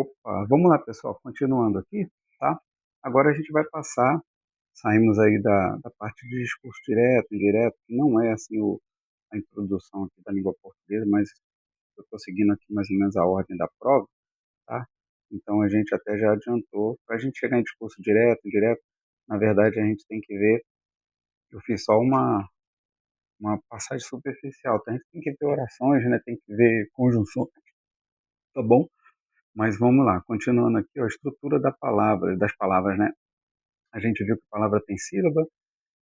Opa, vamos lá pessoal, continuando aqui, tá? Agora a gente vai passar, saímos aí da parte de discurso direto, indireto, que não é assim a introdução aqui da língua portuguesa, mas eu estou seguindo aqui mais ou menos a ordem da prova, tá? Então a gente até já adiantou, para a gente chegar em discurso direto, indireto, na verdade a gente tem que ver, eu fiz só uma passagem superficial, tá? A gente tem que ver orações, né? Tem que ver conjunções, tá bom? Mas vamos lá, continuando aqui, ó, a estrutura das palavras, né? A gente viu que a palavra tem sílaba,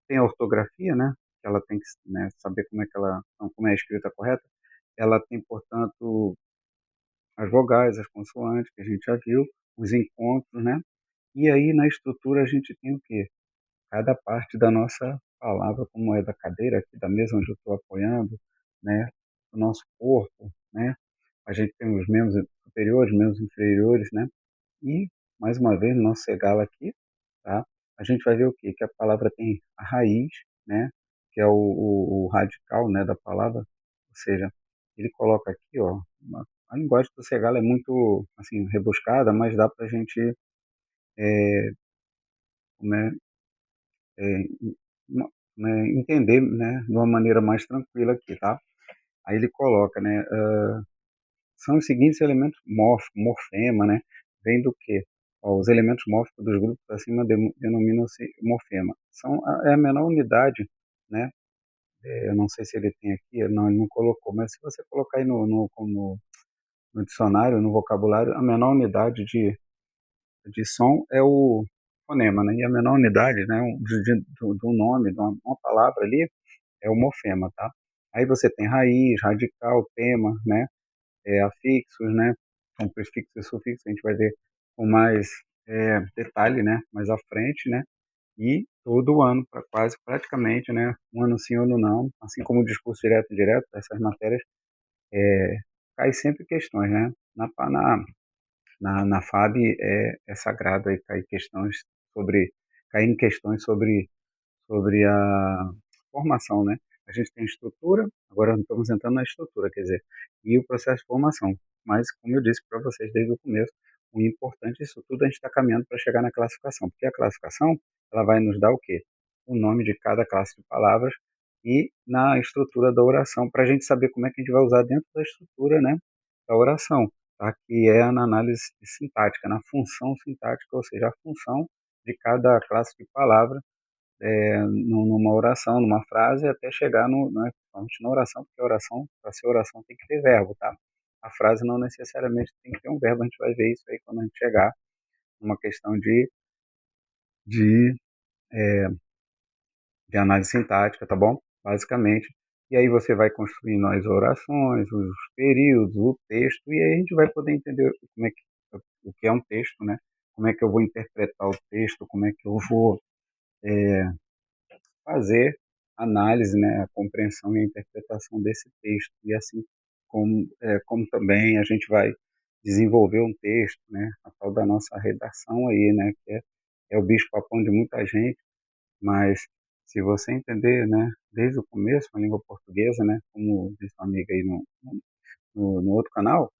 tem a ortografia, né? Que ela tem que, né, saber como é que ela, então, como é a escrita correta. Ela tem, portanto, as vogais, as consoantes, que a gente já viu, os encontros, né? E aí na estrutura a gente tem o quê? Cada parte da nossa palavra, como é da cadeira aqui, da mesa onde eu estou apoiando, né? O nosso corpo, né? A gente tem os membros superiores, membros inferiores, né? E, mais uma vez, no nosso segalo aqui, tá? A gente vai ver o quê? Que a palavra tem a raiz, né? Que é o radical, né, da palavra. Ou seja, ele coloca aqui, ó, a linguagem do Segala é muito, assim, rebuscada, mas dá para a gente, né, é, entender, né, de uma maneira mais tranquila aqui, tá? Aí ele coloca, né, são os seguintes elementos mórficos, morfema, né? Vem do quê? Ó, os elementos mórficos dos grupos acima denominam-se morfema. É a menor unidade, né? Eu não sei se ele tem aqui, não, ele não colocou, mas se você colocar aí no dicionário, no vocabulário, a menor unidade de som é o fonema, né? E a menor unidade, né, do nome, de uma palavra ali, é o morfema, tá? Aí você tem raiz, radical, tema, né? Afixos, né? Com prefixo e sufixo, a gente vai ver com mais detalhe, né? Mais à frente, né? E todo ano, quase praticamente, né? Um ano sim, um ano não, assim como o discurso direto e indireto, essas matérias, cai sempre questões, né? Na FAB é sagrado aí cair questões cair em questões sobre a formação, né? A gente tem estrutura, agora estamos entrando na estrutura, quer dizer, e o processo de formação. Mas, como eu disse para vocês desde o começo, o importante disso tudo a gente está caminhando para chegar na classificação, porque a classificação ela vai nos dar o quê? O nome de cada classe de palavras e na estrutura da oração, para a gente saber como é que a gente vai usar dentro da estrutura, né, da oração, tá? Que é na análise sintática, na função sintática, ou seja, a função de cada classe de palavra numa oração, numa frase, até chegar né, principalmente na oração, porque a oração, para ser oração, tem que ter verbo, tá? A frase não necessariamente tem que ter um verbo, a gente vai ver isso aí quando a gente chegar numa questão de, é, de análise sintática, tá bom? Basicamente. E aí você vai construindo as orações, os períodos, o texto, e aí a gente vai poder entender o que é um texto, né? Como é que eu vou interpretar o texto, como é que eu vou fazer análise, né, a compreensão e a interpretação desse texto e assim como também a gente vai desenvolver um texto, né, a tal da nossa redação aí, né, que é o bicho-papão de muita gente, mas se você entender, né, desde o começo a língua portuguesa, né, como disse uma amiga aí no outro canal,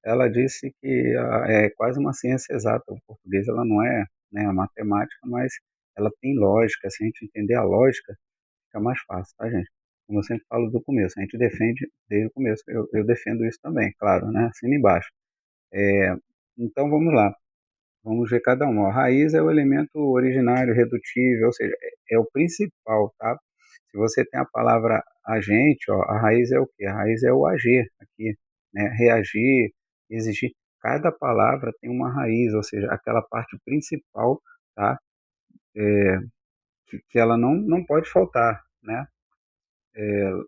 ela disse que é quase uma ciência exata. O português ela não é, né, a matemática, mas ela tem lógica. Se a gente entender a lógica fica mais fácil, tá, gente? Como eu sempre falo do começo, a gente defende desde o começo. Eu defendo isso também, claro, né? Assina embaixo. É, então vamos lá, vamos ver cada um. A raiz é o elemento originário, redutível, ou seja, é o principal, tá? Se você tem a palavra agente, ó, a raiz é o quê? A raiz é o agir aqui, né? Reagir, exigir. Cada palavra tem uma raiz, ou seja, aquela parte principal, tá? É, que ela não pode faltar, né?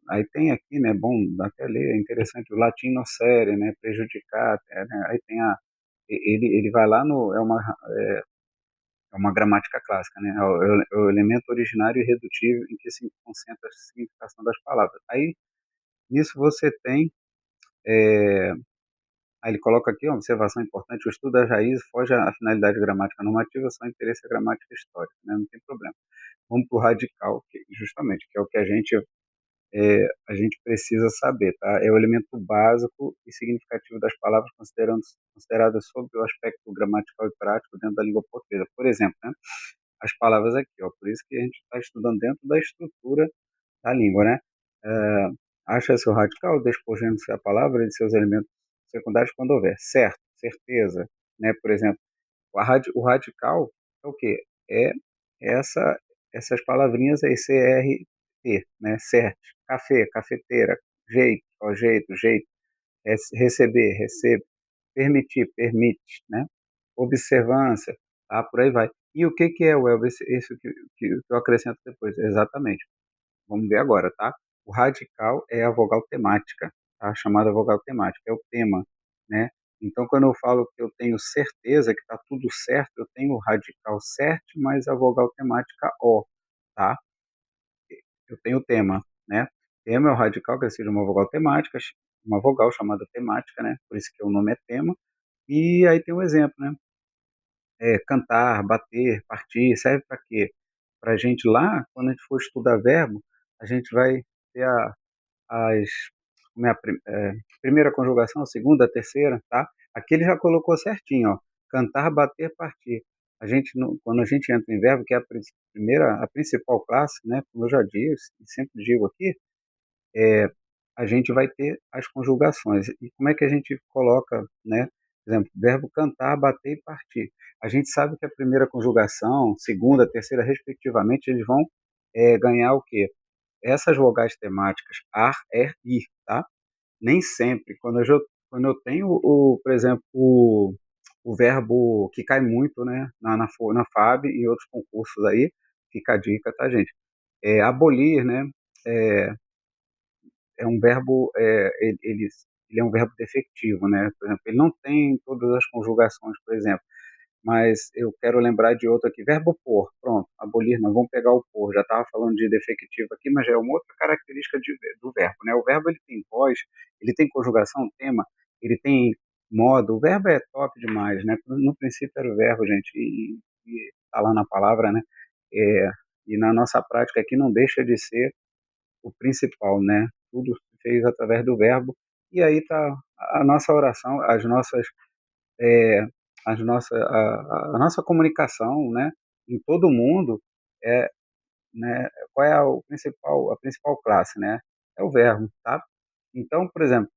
Aí tem aqui, né, bom, dá até ler, é interessante, o latim nocere, né, prejudicar, né, aí tem ele vai lá é uma gramática clássica, né, é o elemento originário e irredutível em que se concentra a significação das palavras. Aí, nisso você tem, é, aí ele coloca aqui uma observação importante, o estudo das raízes foge à finalidade gramática normativa, só interesse à gramática histórica, né, não tem problema. Vamos para o radical, justamente, que é o que a gente a gente precisa saber, tá? É o elemento básico e significativo das palavras consideradas sob o aspecto gramatical e prático dentro da língua portuguesa. Por exemplo, né, as palavras aqui, ó, por isso que a gente está estudando dentro da estrutura da língua, né? Eh, Acha-se o radical despojando-se a palavra de seus elementos secundários quando houver certo, certeza, né? Por exemplo, o radical é o quê? É essa, essas palavrinhas aí, CRT, né? Cert, café, cafeteira, jeito, ó, jeito, receber, recebe, permitir, permite, né? Observância, tá? Por aí vai. E o que que é, Welber, esse que eu acrescento depois? Exatamente. Vamos ver agora, tá? O radical é a vogal temática, tá? Chamada vogal temática, é o tema, né? Então, quando eu falo que eu tenho certeza que está tudo certo, eu tenho o radical certo, mas a vogal temática O, tá? Eu tenho o tema, né? Tema é o radical, que seja uma vogal temática, uma vogal chamada temática, né? Por isso que o nome é tema. E aí tem um exemplo, né? Cantar, bater, partir, serve para quê? Para a gente lá, quando a gente for estudar verbo, a gente vai ter as como é primeira conjugação, a segunda, a terceira, tá? Aqui ele já colocou certinho, ó. Cantar, bater, partir. A gente, quando a gente entra em verbo, que é a principal classe, né? Como eu já disse, e sempre digo aqui, é, a gente vai ter as conjugações. E como é que a gente coloca, né? Por exemplo, verbo cantar, bater e partir. A gente sabe que a primeira conjugação, segunda, terceira, respectivamente, eles vão ganhar o quê? Essas vogais temáticas, ar, er, ir, tá? Nem sempre. Quando eu tenho, por exemplo, o verbo que cai muito, né, na FAB e em outros concursos aí, fica a dica, tá, gente? Abolir, né, é, é um verbo, ele é um verbo defectivo, né? Por exemplo, ele não tem todas as conjugações, por exemplo. Mas eu quero lembrar de outro aqui, verbo pôr, pronto, abolir, não, vamos pegar o pôr, já estava falando de defectivo aqui, mas já é uma outra característica do verbo, né? O verbo ele tem voz, ele tem conjugação, tema, ele tem modo, o verbo é top demais, né? No princípio era o verbo, gente, e tá lá na palavra, né? É, e na nossa prática aqui não deixa de ser o principal, né? Tudo se fez através do verbo, e aí tá a nossa oração, é, a nossa comunicação, né, em todo o mundo é, né, qual é a principal classe, né? É o verbo, tá? Então, por exemplo,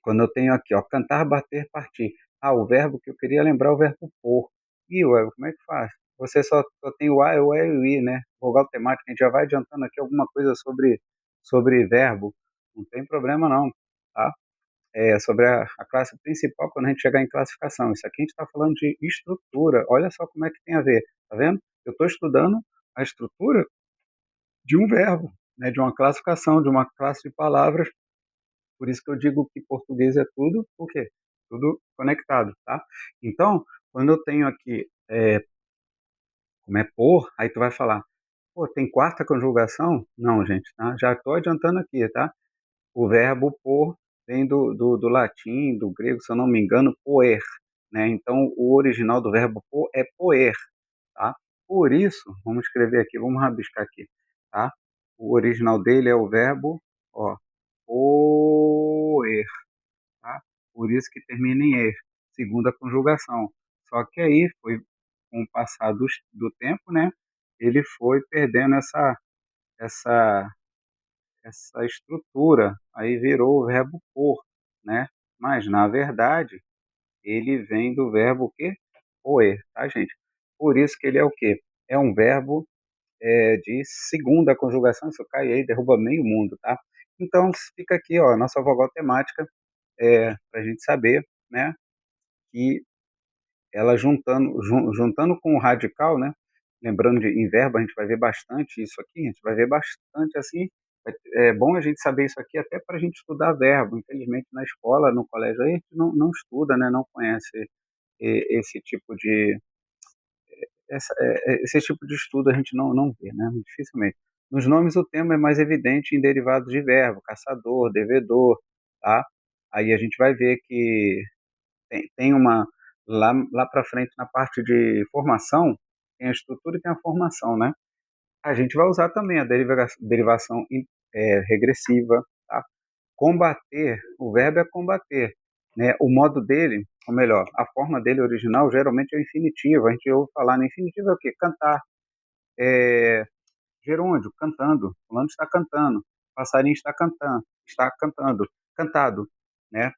quando eu tenho aqui, ó, cantar, bater, partir. Ah, o verbo que eu queria lembrar é o verbo pôr. E o como é que faz? Você só tem o a, o e e o i, né? Vogal temática, a gente já vai adiantando aqui alguma coisa sobre verbo. Não tem problema não, tá? Sobre a classe principal quando a gente chegar em classificação. Isso aqui a gente está falando de estrutura. Olha só como é que tem a ver. Tá vendo? Eu estou estudando a estrutura de um verbo, né, de uma classificação, de uma classe de palavras. Por isso que eu digo que português é tudo, o quê? Tudo conectado, tá? Então, quando eu tenho aqui, como é por, aí tu vai falar, pô, tem quarta conjugação? Não, gente, tá? Já estou adiantando aqui, tá? O verbo por vem do latim, do grego, se eu não me engano, poer, né? Então, o original do verbo por é poer, tá? Por isso, vamos escrever aqui, vamos rabiscar aqui, tá? O original dele é o verbo, ó, poer, tá? Por isso que termina em er, segunda conjugação. Só que aí foi com o passar do tempo, né? Ele foi perdendo essa essa estrutura, aí virou o verbo pôr, né? Mas, na verdade, ele vem do verbo o quê? Poer, tá, gente? Por isso que ele é o quê? É um verbo de segunda conjugação, isso cai aí, derruba meio mundo, tá? Então, fica aqui, ó, a nossa vogal temática, para a gente saber, né, que ela juntando com o radical, né? Lembrando em verbo, a gente vai ver bastante isso aqui, a gente vai ver bastante assim. É bom a gente saber isso aqui até para a gente estudar verbo. Infelizmente, na escola, no colégio, a gente não estuda, né? Não conhece esse tipo esse tipo de estudo a gente não vê, né? Dificilmente. Nos nomes, o tema é mais evidente em derivados de verbo, caçador, devedor, tá? Aí a gente vai ver que tem uma lá para frente na parte de formação, tem a estrutura e tem a formação, né? A gente vai usar também a derivação regressiva, tá? Combater, o verbo é combater, né? O modo dele, ou melhor, a forma dele original geralmente é o infinitivo. A gente ouve falar no infinitivo é o quê? Cantar. É, gerúndio, cantando. Fulano está cantando. Passarinho está cantando, cantado, né?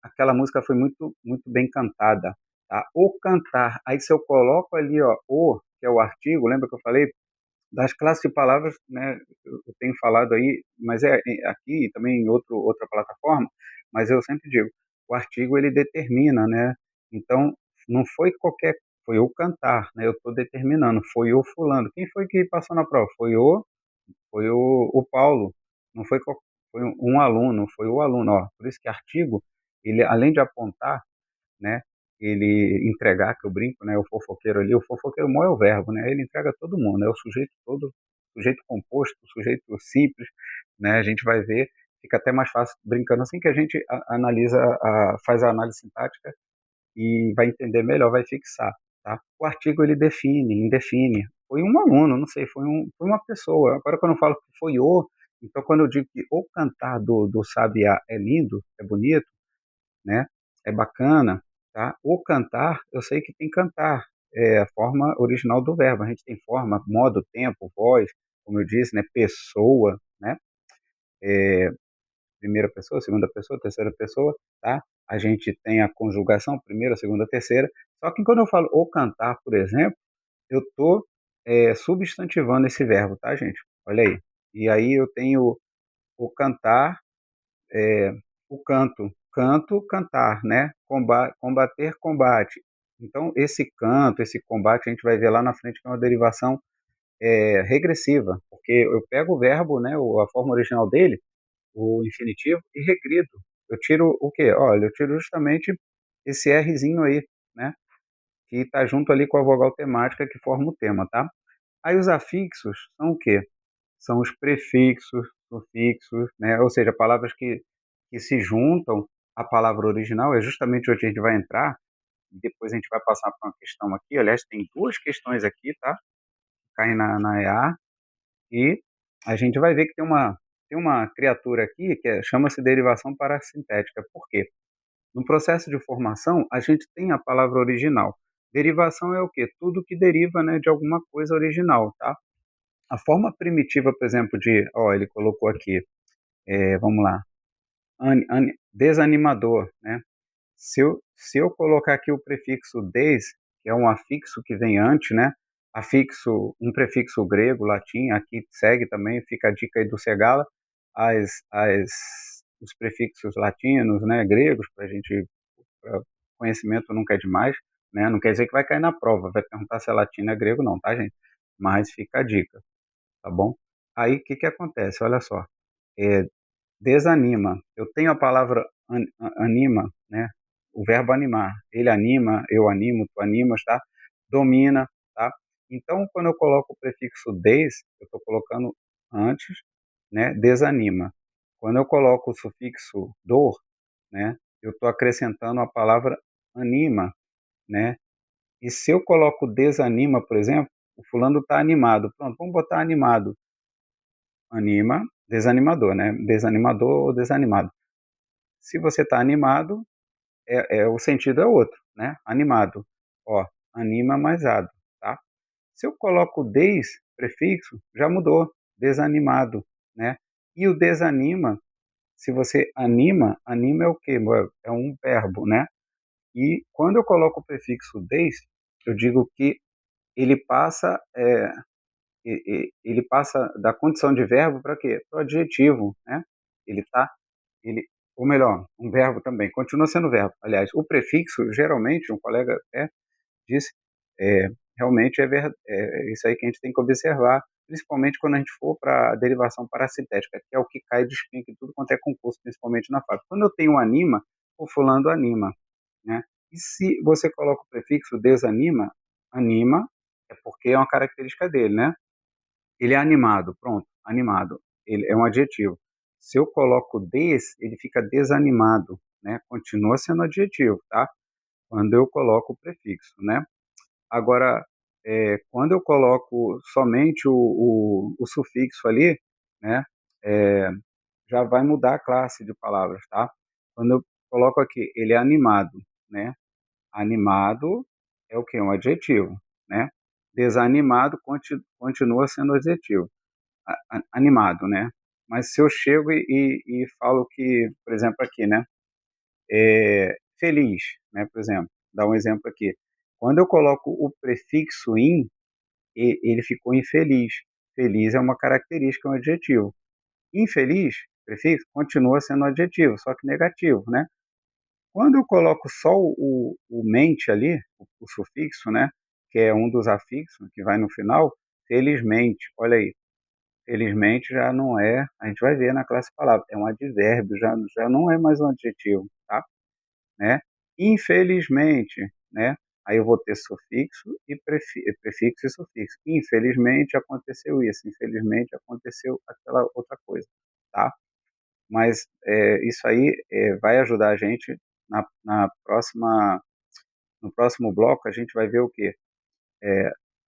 Aquela música foi muito, muito bem cantada, tá? O cantar, aí se eu coloco ali, ó, o, que é o artigo, lembra que eu falei? Das classes de palavras, né, eu tenho falado aí, mas aqui também em outra plataforma, mas eu sempre digo, o artigo ele determina, né? Então, não foi qualquer, foi o cantar, né? Eu estou determinando, foi o fulano. Quem foi que passou na prova? Foi o Paulo, não foi, foi um aluno, foi o aluno, ó. Por isso que artigo, ele além de apontar, né, ele entregar, que eu brinco, né, o fofoqueiro ali, o fofoqueiro mó é o verbo, né, ele entrega todo mundo, é o sujeito todo, sujeito composto, sujeito simples, né, a gente vai ver, fica até mais fácil brincando assim que a gente analisa, faz a análise sintática e vai entender melhor, vai fixar, tá? O artigo ele define, indefine. Foi um aluno, não sei, foi uma pessoa. Agora quando eu falo que foi o, então quando eu digo que o cantar do Sabiá é lindo, é bonito, né? É bacana, tá? O cantar, eu sei que tem cantar, é a forma original do verbo. A gente tem forma, modo, tempo, voz, como eu disse, né? Pessoa, né? É, primeira pessoa, segunda pessoa, terceira pessoa, tá? A gente tem a conjugação, primeira, segunda, terceira. Só que quando eu falo o cantar, por exemplo, eu estou substantivando esse verbo, tá, gente? Olha aí. E aí eu tenho o cantar, é, o canto, canto, cantar, né? Combater, combate. Então, esse canto, esse combate, a gente vai ver lá na frente que é uma derivação regressiva, porque eu pego o verbo, né, a forma original dele, o infinitivo, e regrido. Eu tiro o quê? Olha, eu tiro justamente esse Rzinho aí, né? Que está junto ali com a vogal temática que forma o tema, tá? Aí os afixos são o quê? São os prefixos, sufixos, né? Ou seja, palavras que se juntam à palavra original, é justamente onde a gente vai entrar, e depois a gente vai passar para uma questão aqui, aliás, tem duas questões aqui, tá? Caem na EA, e a gente vai ver que tem uma criatura aqui que chama-se derivação parassintética. Por quê? No processo de formação, a gente tem a palavra original. Derivação é o quê? Tudo que deriva, né, de alguma coisa original, tá? A forma primitiva, por exemplo, ó, ele colocou aqui, vamos lá, desanimador, né? Se eu colocar aqui o prefixo des, que é um afixo que vem antes, né? Um prefixo grego, latim, aqui segue também, fica a dica aí do Segala, as, as, os prefixos latinos, né, gregos, para a gente, conhecimento nunca é demais, né? Não quer dizer que vai cair na prova, vai perguntar se é latino é grego, não, tá, gente? Mas fica a dica, tá bom? Aí, o que que acontece? Olha só, é, desanima. Eu tenho a palavra anima, né? O verbo animar. Ele anima, eu animo, tu animas, tá? Domina, tá? Então, quando eu coloco o prefixo des, eu estou colocando antes, né? Desanima. Quando eu coloco o sufixo dor, né? Eu estou acrescentando a palavra anima, né? E se eu coloco desanima, por exemplo, o fulano está animado. Pronto, vamos botar animado. Anima, desanimador, né? Desanimador ou desanimado. Se você está animado, o sentido é outro, né? Animado. Ó, anima mais ado, tá? Se eu coloco des, prefixo, já mudou. Desanimado, né? E o desanima, se você anima, anima é o quê? É um verbo, né? E quando eu coloco o prefixo des, eu digo que ele passa, ele passa da condição de verbo para quê? Para o adjetivo, né? Ele tá, ele, ou melhor, um verbo também, continua sendo verbo. Aliás, o prefixo, geralmente, um colega até disse, é, realmente isso aí que a gente tem que observar, principalmente quando a gente for para a derivação parassintética, que é o que cai de espinho em tudo quanto é concurso, principalmente na fábrica. Quando eu tenho anima, o fulano anima, né? E se você coloca o prefixo desanima, anima, é porque é uma característica dele, né? Ele é animado, pronto, animado. Ele é um adjetivo. Se eu coloco des, ele fica desanimado, né? Continua sendo adjetivo, tá? Quando eu coloco o prefixo, né? Agora, quando eu coloco somente o sufixo ali, né, eh, já vai mudar a classe de palavras, tá. Quando eu coloco aqui, ele é animado, né, animado é o quê? Um adjetivo, né. Desanimado continua sendo adjetivo. Animado, né. Mas se eu chego e falo que, por exemplo, aqui, né, feliz, né, por exemplo, dar um exemplo aqui. Quando eu coloco o prefixo "in", ele ficou infeliz. Feliz é uma característica, é um adjetivo. Infeliz, prefixo, continua sendo um adjetivo, só que negativo, né. Quando eu coloco só o mente ali, o sufixo, né, que é um dos afixos que vai no final, felizmente, olha aí, felizmente já não é, a gente vai ver na classe palavra, é um advérbio, já não é mais um adjetivo, tá, né. Infelizmente, né, aí eu vou ter sufixo e prefixo e sufixo. Infelizmente aconteceu isso, infelizmente aconteceu aquela outra coisa, tá. Mas, isso aí, vai ajudar a gente na próxima no próximo bloco, a gente vai ver o quê?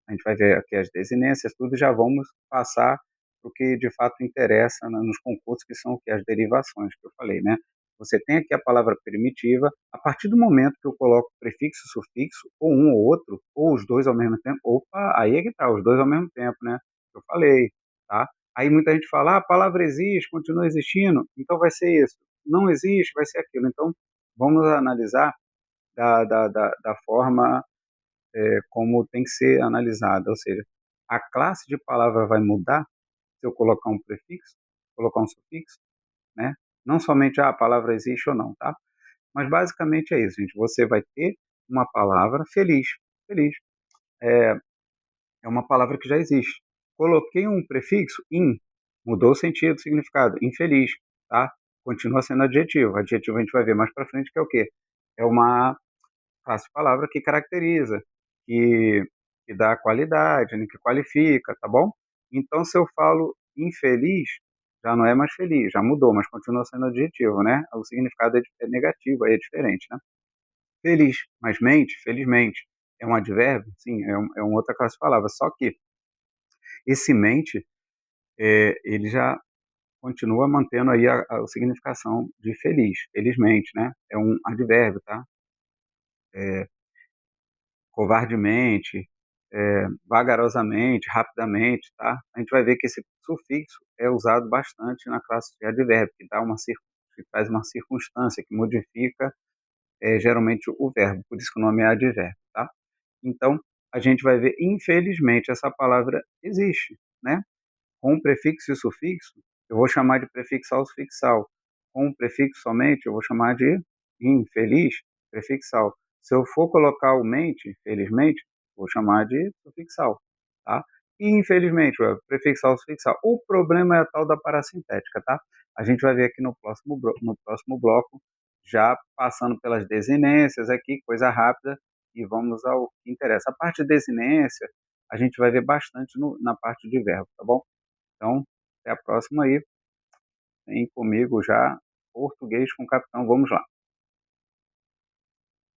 A gente vai ver aqui as desinências, tudo, e já vamos passar para o que de fato interessa nos concursos, que são o quê? As derivações que eu falei, né. Você tem aqui a palavra primitiva, a partir do momento que eu coloco prefixo e sufixo, ou um ou outro, ou os 2 ao mesmo tempo, opa, aí é que tá, os 2 ao mesmo tempo, né, eu falei, tá. Aí muita gente fala: "Ah, a palavra existe, continua existindo, então vai ser isso. Não existe, vai ser aquilo". Então, vamos analisar da forma como tem que ser analisada, ou seja, a classe de palavra vai mudar se eu colocar um prefixo, colocar um sufixo, né, não somente a palavra existe ou não, tá. Mas basicamente é isso, gente, você vai ter uma palavra feliz, feliz, é é uma palavra que já existe. Coloquei um prefixo, "in", mudou o sentido, o significado, infeliz, tá. Continua sendo adjetivo, adjetivo a gente vai ver mais para frente que é o quê? É uma classe de palavra que caracteriza, que que dá qualidade, né, que qualifica, tá bom? Então se eu falo infeliz, já não é mais feliz, já mudou, mas continua sendo adjetivo, né, o significado é negativo, aí é diferente, né. Feliz, mas mente, felizmente, é um advérbio? Sim, é uma outra classe de palavra, só que esse mente, ele já continua mantendo aí a significação de feliz, felizmente, né, é um advérbio, tá. Eh Covardemente, vagarosamente, rapidamente, tá. A gente vai ver que esse sufixo é usado bastante na classe de advérbio, que dá uma cir que traz uma circunstância, que modifica, geralmente o verbo, por isso que o nome é advérbio, tá. Então, a gente vai ver, infelizmente, essa palavra existe, né. Com prefixo e sufixo, eu vou chamar de prefixal sufixal. Com prefixo somente, eu vou chamar de infeliz, prefixal. Se eu for colocar o mente, felizmente, vou chamar de sufixal, tá. E infelizmente, prefixal, sufixal. O problema é a tal da parassintética, tá. A gente vai ver aqui no próximo bloco, já passando pelas desinências aqui, coisa rápida, e vamos ao que interessa. A parte de desinência, a gente vai ver bastante na parte de verbo, tá bom? Então, até a próxima aí. Vem comigo já, português com capitão, vamos lá.